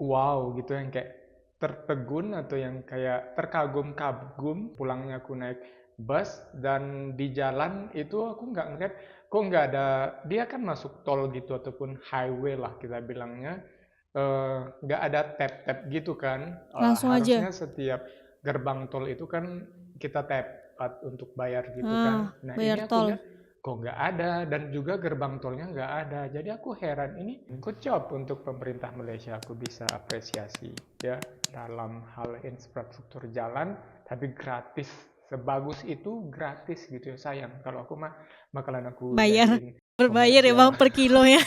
wow gitu, yang kayak tertegun atau yang kayak terkagum-kagum. Pulangnya aku naik bus dan di jalan itu aku nggak ngeliat kok nggak ada, dia kan masuk tol gitu ataupun highway lah kita bilangnya. Nggak ada tap-tap gitu kan. Langsung aja. Harusnya setiap gerbang tol itu kan kita tap untuk bayar gitu kan. Ah, Nah ini bayar aku tol. lihat kok nggak ada, dan juga gerbang tolnya nggak ada. Jadi aku heran, ini good job untuk pemerintah Malaysia, aku bisa apresiasi ya dalam hal infrastruktur jalan, tapi gratis. Sebagus itu gratis gitu ya, sayang kalau aku mah bakalan aku Bayar. jadiin Berbayar ya komersial. bang per kilo ya.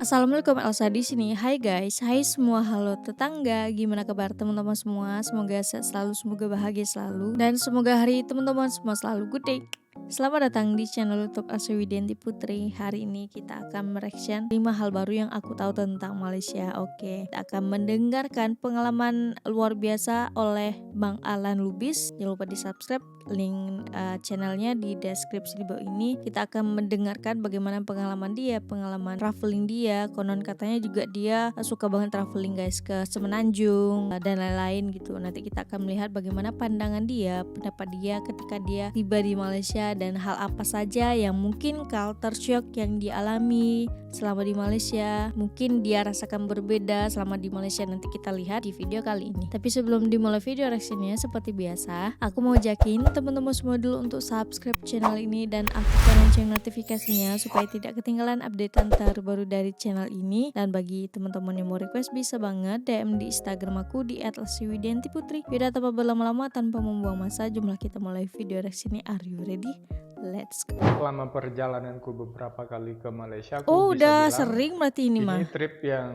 Assalamualaikum, Elsa di sini. Hai guys, hai semua, halo tetangga. Gimana kabar teman-teman semua? Semoga sehat selalu, semoga bahagia selalu, dan semoga hari teman-teman semua selalu good day. Selamat datang di channel YouTube Elsa Widianti Putri. Hari ini kita akan mereaction 5 hal baru yang aku tahu tentang Malaysia. Oke, kita akan mendengarkan pengalaman luar biasa oleh Bang Alan Lubis. Jangan lupa di subscribe, link channelnya di deskripsi di bawah ini. Kita akan mendengarkan bagaimana pengalaman dia, pengalaman traveling dia. Konon katanya juga dia suka banget traveling guys, ke Semenanjung dan lain-lain gitu. Nanti kita akan melihat bagaimana pandangan dia, pendapat dia ketika dia tiba di Malaysia, dan hal apa saja yang mungkin culture shock yang dialami selama di Malaysia, mungkin dia rasakan berbeda selama di Malaysia. Nanti kita lihat di video kali ini. Tapi sebelum dimulai video reaksinya, seperti biasa, aku mau ajakin teman-teman semua dulu untuk subscribe channel ini dan aktifkan lonceng notifikasinya supaya tidak ketinggalan updatean terbaru dari channel ini. Dan bagi teman-teman yang mau request, bisa banget DM di Instagram aku di @elsiwidiantiputri. Biar tanpa berlama-lama, tanpa membuang masa, jumlah kita mulai video reaksi ini. Are you ready? Let's go. Selama perjalananku beberapa kali ke Malaysia, aku Oh, bisa udah bilang sering berarti ini mah. ini trip yang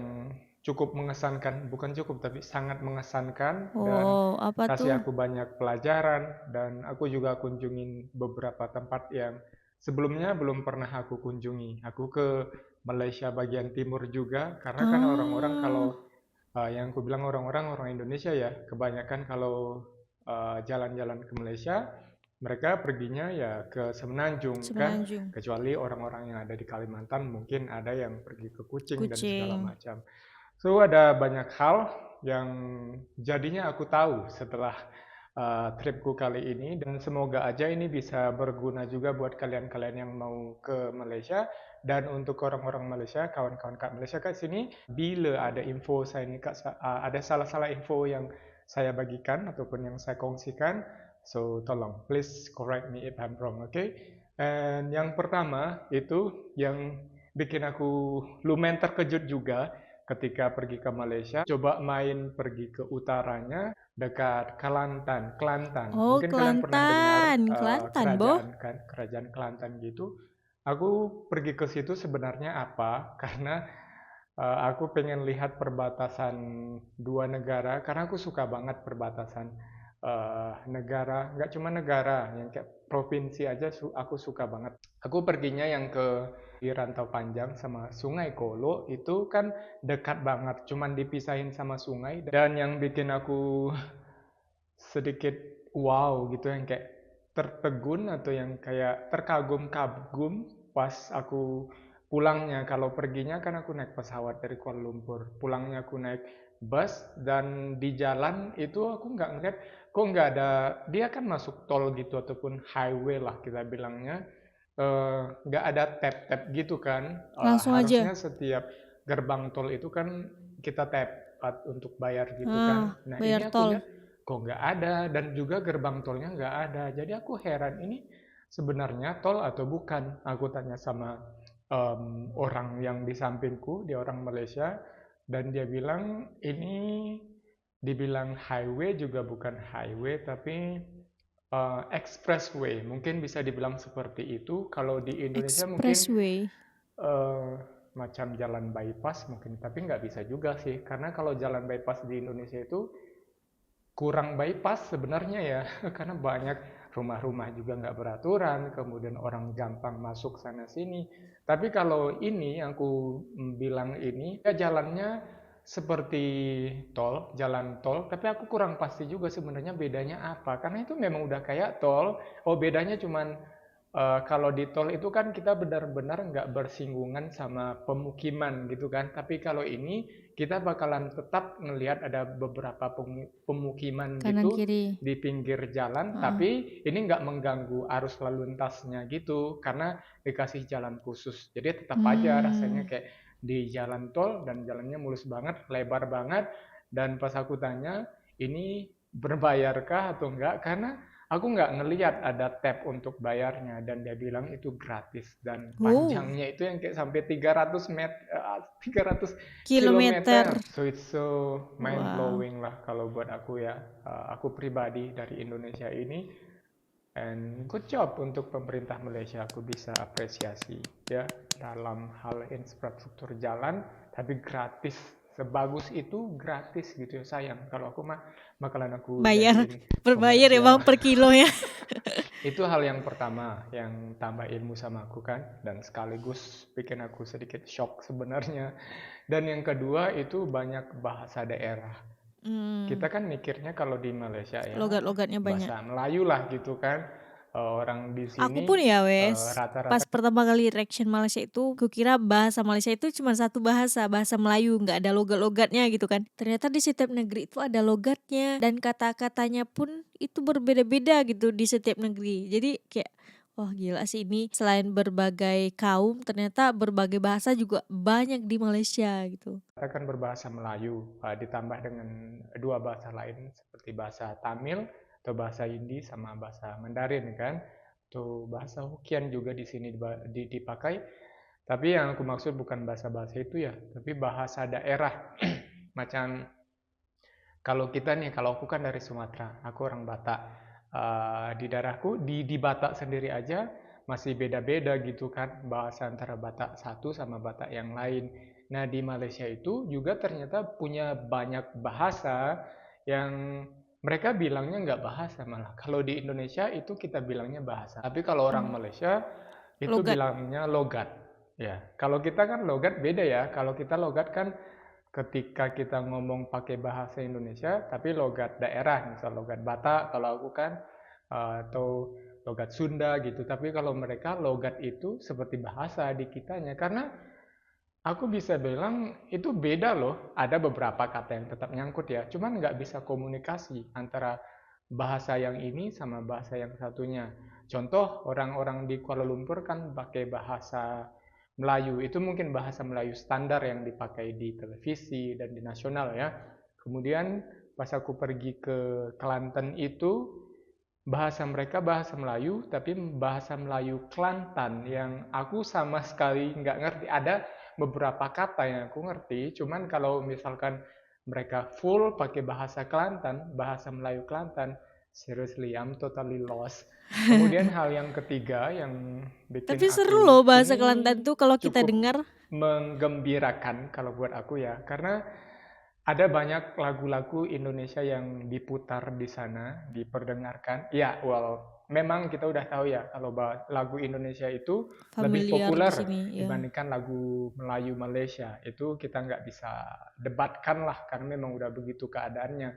cukup mengesankan, bukan cukup tapi sangat mengesankan, dan Oh, apa tuh? kasih aku banyak pelajaran, dan aku juga kunjungin beberapa tempat yang sebelumnya belum pernah aku kunjungi. Aku ke Malaysia bagian timur juga, karena kan orang-orang Ah, kalau yang aku bilang orang Indonesia ya, kebanyakan kalau jalan-jalan ke Malaysia mereka perginya ya ke Semenanjung kan, Semenanjung. kecuali orang-orang yang ada di Kalimantan mungkin ada yang pergi ke Kuching dan segala Kucing. macam. So ada banyak hal yang jadinya aku tahu setelah tripku kali ini, dan semoga aja ini bisa berguna juga buat kalian-kalian yang mau ke Malaysia. Dan untuk orang-orang Malaysia, kawan-kawan Kak Malaysia Kak sini, bila ada info saya ini Kak, ada salah-salah info yang saya bagikan ataupun yang saya kongsikan, so tolong please correct me if I'm wrong, okay? And yang pertama itu yang bikin aku lumayan terkejut juga ketika pergi ke Malaysia, coba main pergi ke utaranya dekat Kelantan. Kelantan. Oh, Mungkin kalian pernah dengar Kelantan. Kelantan, boh. kerajaan kan, kerajaan Kelantan gitu. Aku pergi ke situ sebenarnya apa? Karena aku pengen lihat perbatasan dua negara, karena aku suka banget perbatasan negara, nggak cuma negara, yang kayak provinsi aja aku suka banget. Aku perginya yang ke di Rantau Panjang sama Sungai Kolo, itu kan dekat banget, cuman dipisahin sama sungai. Dan yang bikin aku sedikit wow gitu, yang kayak tertegun atau yang kayak terkagum-kagum pas aku pulangnya. Kalau perginya kan aku naik pesawat dari Kuala Lumpur, pulangnya aku naik bus, dan di jalan itu aku nggak ngeliat kok nggak ada, dia kan masuk tol gitu ataupun highway lah kita bilangnya. Nggak ada tap-tap gitu kan. Langsung aja. Harusnya setiap gerbang tol itu kan kita tap untuk bayar gitu kan. Ah, Nah ini bayar aku tol. lihat kok nggak ada, dan juga gerbang tolnya nggak ada. Jadi aku heran, ini sebenarnya tol atau bukan? Aku tanya sama orang yang di sampingku, dia orang Malaysia, dan dia bilang ini dibilang highway juga bukan highway, tapi expressway. Mungkin bisa dibilang seperti itu. Kalau di Indonesia mungkin Expressway. eh, macam jalan bypass mungkin, tapi nggak bisa juga sih, karena kalau jalan bypass di Indonesia itu kurang bypass sebenarnya ya, karena banyak rumah-rumah juga nggak beraturan, kemudian orang gampang masuk sana sini. Tapi kalau ini yang aku bilang ini, ya jalannya seperti tol, jalan tol, tapi aku kurang pasti juga sebenarnya bedanya apa, karena itu memang udah kayak tol. Oh bedanya cuman kalau di tol itu kan kita benar-benar nggak bersinggungan sama pemukiman gitu kan. Tapi kalau ini kita bakalan tetap ngelihat ada beberapa pemukiman Kanan gitu kiri. di pinggir jalan, Heeh. tapi ini nggak mengganggu arus lalu lintasnya gitu karena dikasih jalan khusus. Jadi tetap aja rasanya Hmm. kayak di jalan tol dan jalannya mulus banget, lebar banget. Dan pas aku tanya, ini berbayarkah atau enggak? Karena aku nggak ngelihat ada tab untuk bayarnya dan dia bilang itu gratis dan Wow. panjangnya itu yang kayak sampai 300 300 Kilometer. kilometer. So it's so mind Wow. blowing lah kalau buat aku ya. Aku pribadi dari Indonesia ini, and good job untuk pemerintah Malaysia, aku bisa apresiasi ya dalam hal infrastruktur jalan, tapi gratis. Sebagus itu gratis gitu ya, sayang kalau aku mah bakalan aku Bayar. jadiin Berbayar ya komersial. bang per kilo ya. Itu hal yang pertama yang tambah ilmu sama aku kan, dan sekaligus bikin aku sedikit shock sebenarnya. Dan yang kedua itu banyak bahasa daerah. Hmm. Kita kan mikirnya kalau di Malaysia ya Logat-logatnya banyak. bahasa Melayu lah gitu kan. Orang di Aku sini pun ya wes, pas rata-rata pertama kali reaction Malaysia itu, kukira bahasa Malaysia itu cuma satu bahasa, bahasa Melayu, nggak ada logat-logatnya gitu kan. Ternyata di setiap negeri itu ada logatnya, dan kata-katanya pun itu berbeda-beda gitu di setiap negeri. Jadi kayak, wah gila sih ini selain berbagai kaum, ternyata berbagai bahasa juga banyak di Malaysia gitu. kan berbahasa Melayu, ditambah dengan dua bahasa lain seperti bahasa Tamil atau bahasa Hindi sama bahasa Mandarin kan. Atau bahasa Hokkien juga di sini dipakai. Tapi yang aku maksud bukan bahasa-bahasa itu ya, tapi bahasa daerah. Macam kalau kita nih, kalau aku kan dari Sumatera, aku orang Batak. Di daerahku, di Batak sendiri aja masih beda-beda gitu kan, bahasa antara Batak satu sama Batak yang lain. Nah, di Malaysia itu juga ternyata punya banyak bahasa yang mereka bilangnya nggak bahasa malah. Kalau di Indonesia itu kita bilangnya bahasa. Tapi kalau orang Hmm. Malaysia itu Logat. bilangnya logat. Ya, kalau kita kan logat beda ya. Kalau kita logat kan ketika kita ngomong pakai bahasa Indonesia, tapi logat daerah, misal logat Batak, kalau aku kan, atau logat Sunda gitu. Tapi kalau mereka logat itu seperti bahasa di kitanya, karena aku bisa bilang itu beda loh. Ada beberapa kata yang tetap nyangkut ya, cuman nggak bisa komunikasi antara bahasa yang ini sama bahasa yang satunya. Contoh, orang-orang di Kuala Lumpur kan pakai bahasa Melayu. Itu mungkin bahasa Melayu standar yang dipakai di televisi dan di nasional ya. Kemudian pas aku pergi ke Kelantan itu, bahasa mereka bahasa Melayu, tapi bahasa Melayu Kelantan yang aku sama sekali nggak ngerti. Ada beberapa kata yang aku ngerti, cuman kalau misalkan mereka full pakai bahasa Kelantan, bahasa Melayu Kelantan, seriously, I'm totally lost. Kemudian hal yang ketiga yang Tapi bikin seru loh aku bahasa Kelantan ini tuh kalau kita cukup dengar. menggembirakan kalau buat aku ya, karena ada banyak lagu-lagu Indonesia yang diputar di sana, diperdengarkan. Ya, well, memang kita udah tahu ya kalau lagu Indonesia itu lebih Familiar di populer sini ya. dibandingkan lagu Melayu Malaysia. Itu kita nggak bisa debatkan lah, karena memang udah begitu keadaannya.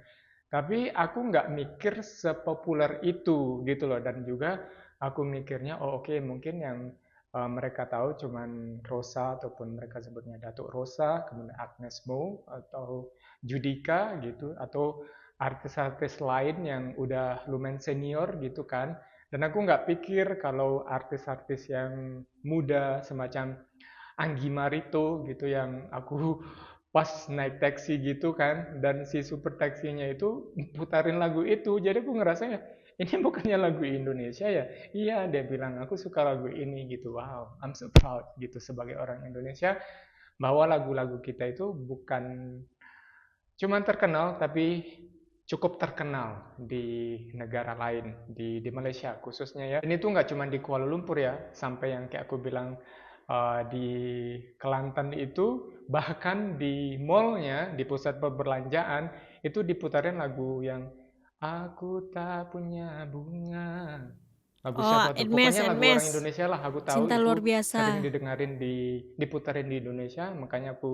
Tapi aku nggak mikir sepopuler itu gitu loh. Dan juga aku mikirnya, oh oke, mungkin yang mereka tahu cuman Rosa, ataupun mereka sebutnya Datuk Rosa, kemudian Agnes Mo, atau Judika gitu, atau artis-artis lain yang udah lumayan senior gitu kan. Dan aku nggak pikir kalau artis-artis yang muda semacam Anggi Marito gitu, yang aku pas naik taksi gitu kan, dan si super taksinya itu putarin lagu itu, jadi aku ngerasanya ini bukannya lagu Indonesia ya. Iya, dia bilang aku suka lagu ini gitu. Wow, I'm so proud gitu sebagai orang Indonesia, bahwa lagu-lagu kita itu bukan cuman terkenal, tapi cukup terkenal di negara lain, di Malaysia khususnya ya. Ini tuh nggak cuma di Kuala Lumpur ya, sampai yang kayak aku bilang, di Kelantan itu, bahkan di mallnya, di pusat perbelanjaan, itu diputarin lagu yang Aku Tak Punya Bunga. Lagu Oh, siapa tuh? Edmes, Pokoknya lagu orang Edmes. Indonesia lah, aku tahu Cinta luar itu sering biasa. didengarin diputarin di Indonesia, makanya aku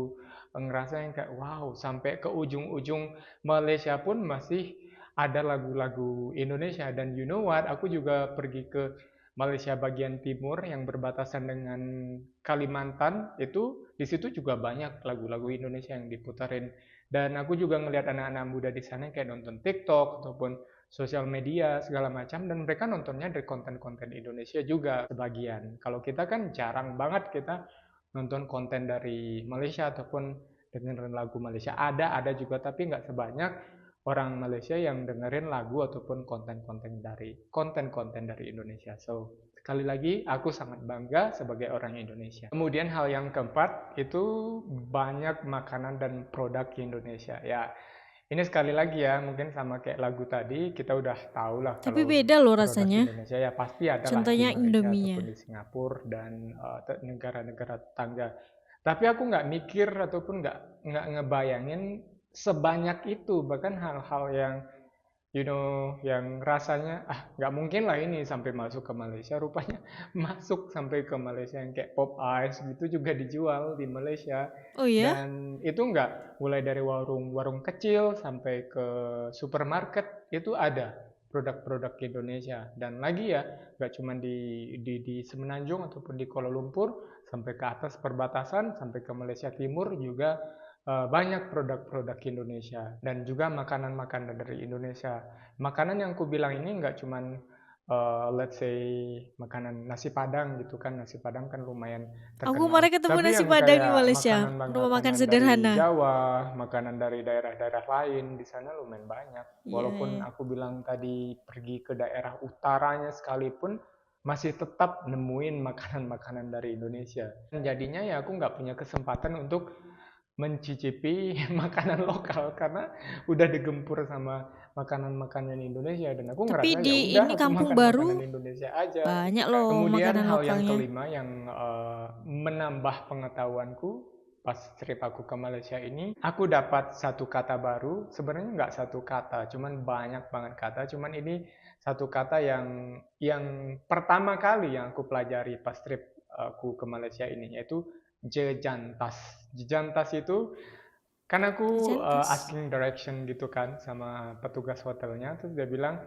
ngerasain kayak wow, sampai ke ujung-ujung Malaysia pun masih ada lagu-lagu Indonesia. Dan you know what, aku juga pergi ke Malaysia bagian timur yang berbatasan dengan Kalimantan, itu di situ juga banyak lagu-lagu Indonesia yang diputarin. Dan aku juga ngelihat anak-anak muda di sana kayak nonton TikTok ataupun sosial media segala macam, dan mereka nontonnya dari konten-konten Indonesia juga sebagian. Kalau kita kan jarang banget kita nonton konten dari Malaysia ataupun dengerin lagu Malaysia. Ada juga, tapi nggak sebanyak orang Malaysia yang dengerin lagu ataupun konten-konten dari Indonesia. So, sekali lagi aku sangat bangga sebagai orang Indonesia. Kemudian hal yang keempat itu banyak makanan dan produk Indonesia. Ya, ini sekali lagi ya, mungkin sama kayak lagu tadi, kita udah tahu lah Tapi kalau beda loh produk rasanya. Indonesia ya pasti ada lah di Contohnya Malaysia Indominya. ataupun di Singapura dan negara-negara tetangga. Tapi aku nggak mikir ataupun nggak ngebayangin sebanyak itu, bahkan hal-hal yang yang rasanya nggak mungkin lah ini sampai masuk ke Malaysia, rupanya masuk sampai ke Malaysia, yang kayak pop ice gitu juga dijual di Malaysia. Oh ya? Dan itu nggak, mulai dari warung-warung kecil sampai ke supermarket itu ada produk-produk Indonesia. Dan lagi ya, nggak cuma di Semenanjung ataupun di Kuala Lumpur, sampai ke atas perbatasan sampai ke Malaysia Timur juga banyak produk-produk Indonesia, dan juga makanan-makanan dari Indonesia. Makanan yang aku bilang ini nggak cuman let's say makanan nasi Padang gitu kan. Nasi Padang kan lumayan Aku terkenal. kemarin ketemu Tapi nasi yang Padang di kayak Malaysia. Rumah makan makanan-makanan dari sederhana. Jawa, makanan dari daerah-daerah lain di sana lumayan banyak. Iya, Walaupun iya. aku bilang tadi pergi ke daerah utaranya sekalipun, masih tetap nemuin makanan-makanan dari Indonesia. Dan jadinya ya aku nggak punya kesempatan untuk mencicipi makanan lokal karena udah digempur sama makanan-makanan Indonesia, dan aku Tapi ngerasa ya di udah ini aku kampung makan makanan baru Indonesia aja gitu banyak kan. loh Kemudian makanan hal yang lokalnya. kelima yang menambah pengetahuanku pas trip aku ke Malaysia ini, aku dapat satu kata baru. Sebenarnya nggak satu kata, cuman banyak banget kata. Cuman ini satu kata yang pertama kali yang aku pelajari pas trip aku ke Malaysia ini, yaitu jejantas. Jejantas itu kan aku Jantas. asking direction gitu kan sama petugas hotelnya, terus dia bilang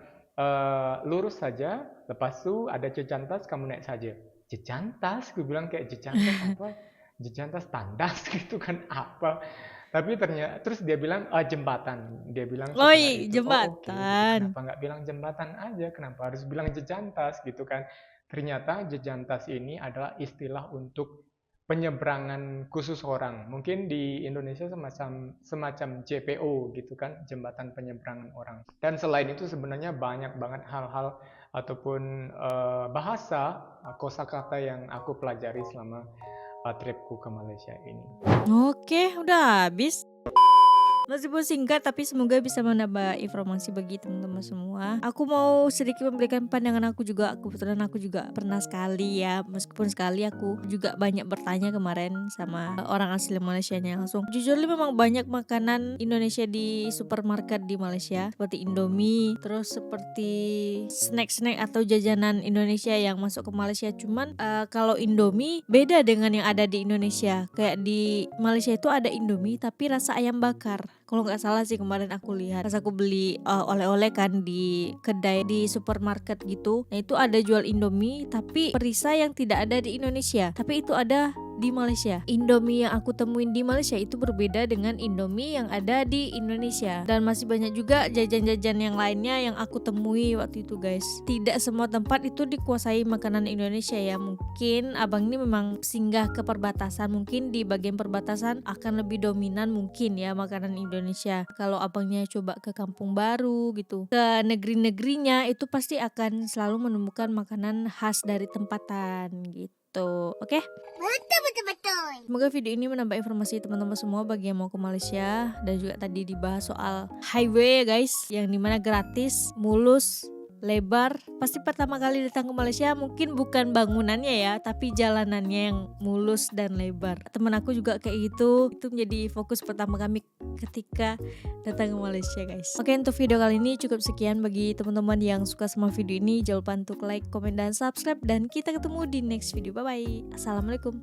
lurus saja, lepas itu ada jejantas, kamu naik saja. Jejantas, gue bilang kayak jejantas apa? Jejantas tandas gitu kan apa? Tapi ternyata terus dia bilang jembatan. Dia bilang setelah Oi, itu, oh oke gitu. jembatan. Kenapa nggak bilang jembatan aja? Kenapa harus bilang jejantas gitu kan? Ternyata jejantas ini adalah istilah untuk penyeberangan khusus orang. Mungkin di Indonesia semacam JPO gitu kan, jembatan penyeberangan orang. Dan selain itu sebenarnya banyak banget hal-hal ataupun bahasa kosakata yang aku pelajari selama tripku ke Malaysia ini. Oke, udah habis. Meskipun singkat tapi semoga bisa menambah informasi bagi teman-teman semua. Aku mau sedikit memberikan pandangan aku juga. Kebetulan aku juga pernah sekali ya, meskipun sekali aku juga banyak bertanya kemarin sama orang asli Malaysianya langsung. Jujur memang banyak makanan Indonesia di supermarket di Malaysia, seperti Indomie, terus seperti snack-snack atau jajanan Indonesia yang masuk ke Malaysia. Cuman kalau Indomie beda dengan yang ada di Indonesia. Kayak di Malaysia itu ada Indomie tapi rasa ayam bakar. Kalau nggak salah sih kemarin aku lihat pas aku beli oleh-oleh kan di kedai di supermarket gitu. Nah itu ada jual Indomie tapi perisai yang tidak ada di Indonesia, tapi itu ada di Malaysia. Indomie yang aku temuin di Malaysia itu berbeda dengan Indomie yang ada di Indonesia. Dan masih banyak juga jajan-jajan yang lainnya yang aku temui waktu itu guys. Tidak semua tempat itu dikuasai makanan Indonesia ya. Mungkin abang ini memang singgah ke perbatasan. Mungkin di bagian perbatasan akan lebih dominan mungkin ya makanan Indonesia. Kalau abangnya coba ke kampung baru gitu, ke negeri-negerinya, itu pasti akan selalu menemukan makanan khas dari tempatan gitu. Oke? Betul. Semoga video ini menambah informasi teman-teman semua bagi yang mau ke Malaysia. Dan juga tadi dibahas soal highway ya guys, yang dimana gratis, mulus, lebar. Pasti pertama kali datang ke Malaysia mungkin bukan bangunannya ya, tapi jalanannya yang mulus dan lebar. Temen aku juga kayak gitu. Itu menjadi fokus pertama kami ketika datang ke Malaysia guys. Oke, untuk video kali ini cukup sekian. Bagi teman-teman yang suka sama video ini, jangan lupa untuk like, komen, dan subscribe. Dan kita ketemu di next video. Bye bye. Assalamualaikum.